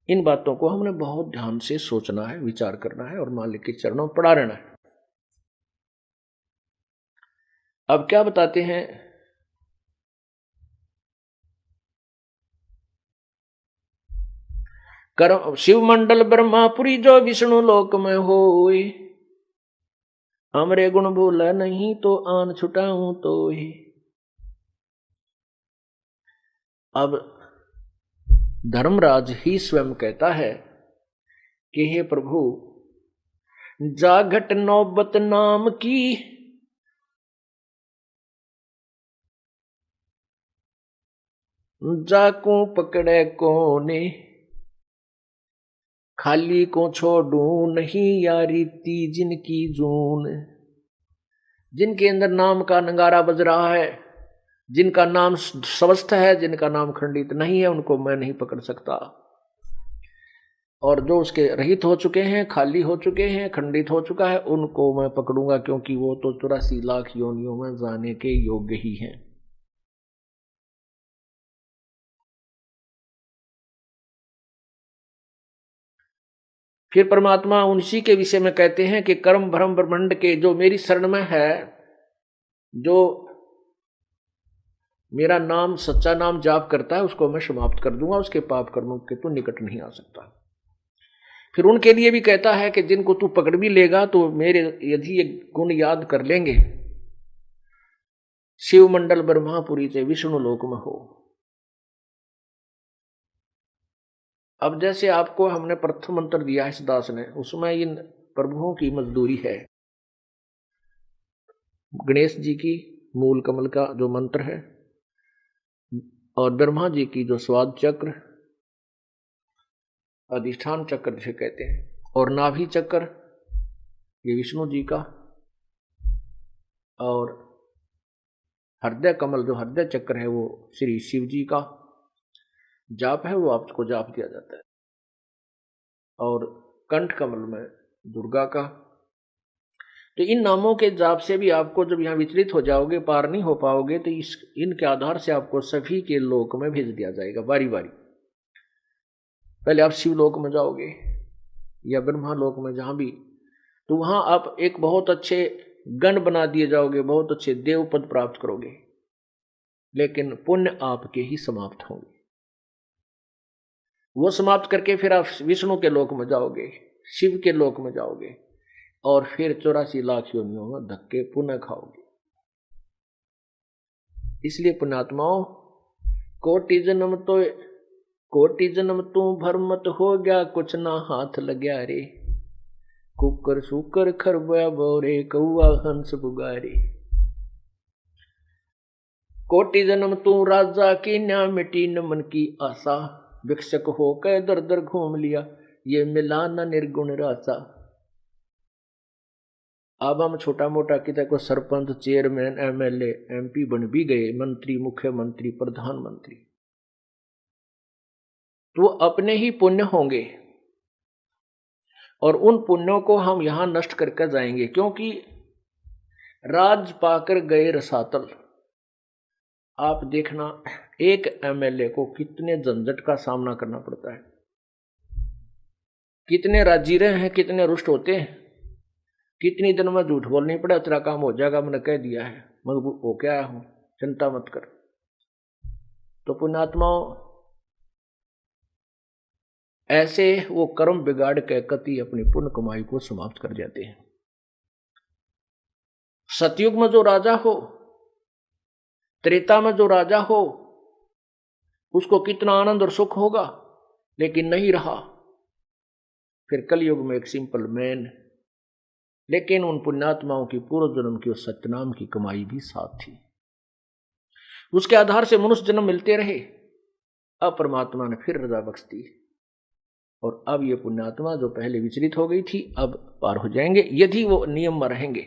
इन बातों को हमने बहुत ध्यान से सोचना है, विचार करना है और मालिक के चरणों में पड़ा रहना है। अब क्या बताते हैं, कर्म शिव मंडल ब्रह्मापुरी जो विष्णु लोक में होए, हमरे गुण भूला नहीं तो आन छुटाऊं तो ही। अब धर्मराज ही स्वयं कहता है कि हे प्रभु, जाघट नौबत नाम की जाकू पकड़े कोने, खाली को छोड़ू नहीं यारी ती जिनकी जून। जिनके अंदर नाम का नगारा बज रहा है, जिनका नाम स्वस्थ है, जिनका नाम खंडित नहीं है, उनको मैं नहीं पकड़ सकता। और जो उसके रहित हो चुके हैं, खाली हो चुके हैं, खंडित हो चुका है, उनको मैं पकड़ूंगा, क्योंकि वो तो 84 लाख योनियों में जाने के योग्य ही हैं। फिर परमात्मा उसी के विषय में कहते हैं कि कर्म भ्रम ब्रह्मांड के जो मेरी शरण में है, जो मेरा नाम सच्चा नाम जाप करता है, उसको मैं समाप्त कर दूंगा, उसके पाप कर्मों के तो निकट नहीं आ सकता। फिर उनके लिए भी कहता है कि जिनको तू पकड़ भी लेगा तो मेरे यदि ये गुण याद कर लेंगे, शिव मंडल ब्रह्मापुरी से विष्णु लोक में हो। अब जैसे आपको हमने प्रथम मंत्र दिया है इस दास ने, उसमें इन प्रभुओं की मजदूरी है। गणेश जी की मूल कमल का जो मंत्र है, और ब्रह्मा जी की जो स्वाद चक्र, अधिष्ठान चक्र जिसे कहते हैं, और नाभि चक्र ये विष्णु जी का, और हृदय कमल जो हृदय चक्र है वो श्री शिव जी का जाप है, वो आपको जाप दिया जाता है। और कंठ कमल में दुर्गा का। तो इन नामों के जाप से भी आपको जब यहाँ विचलित हो जाओगे, पार नहीं हो पाओगे, तो इनके आधार से आपको सभी के लोक में भेज दिया जाएगा बारी बारी। पहले आप शिवलोक में जाओगे या ब्रह्मा लोक में, जहां भी, तो वहां आप एक बहुत अच्छे गण बना दिए जाओगे, बहुत अच्छे देव पद प्राप्त करोगे, लेकिन पुण्य आपके ही समाप्त होंगे। वो समाप्त करके फिर आप विष्णु के लोक में जाओगे, शिव के लोक में जाओगे, और फिर 84 लाख योनियों में धक्के पुनः खाओगे। इसलिए पुण्यात्माओं, कोटि जन्म तू भरमत हो गया, कुछ ना हाथ लग्या रे, कुकर सुकर खरबया बोरे, कौआ हंस बुगारे। कोटि जन्म तू राजा की न्या, मिटी न मन की आशा, भिक्षक होकर दर दर घूम लिया, ये मिला न निर्गुण रासा। अब हम छोटा मोटा किसी को सरपंच, चेयरमैन, एमएलए, एमपी बन भी गए, मंत्री, मुख्यमंत्री, प्रधानमंत्री, तो अपने ही पुण्य होंगे, और उन पुण्यों को हम यहां नष्ट करके जाएंगे। क्योंकि राज पाकर गए रसातल। आप देखना, एक एमएलए को कितने झंझट का सामना करना पड़ता है, कितने राजीरे हैं, कितने रुष्ट होते हैं, कितनी दिन में झूठ बोलनी पड़े, तेरा काम हो जाएगा, मैंने कह दिया है, मैं होके आया हूं, चिंता मत कर। तो पुण्यात्माओं, ऐसे वो कर्म बिगाड़ के कति अपनी पुण्य कमाई को समाप्त कर जाते हैं। सतयुग में जो राजा हो, त्रेता में जो राजा हो, उसको कितना आनंद और सुख होगा, लेकिन नहीं रहा। फिर कलयुग में एक सिंपल मैन, लेकिन उन पुण्यात्माओं की पूर्व जन्म की उस सत्यनाम की कमाई भी साथ थी। उसके आधार से मनुष्य जन्म मिलते रहे। अब परमात्मा ने फिर रजा बख्श दी, और अब ये पुण्यात्मा जो पहले विचलित हो गई थी, अब पार हो जाएंगे, यदि वो नियम में रहेंगे।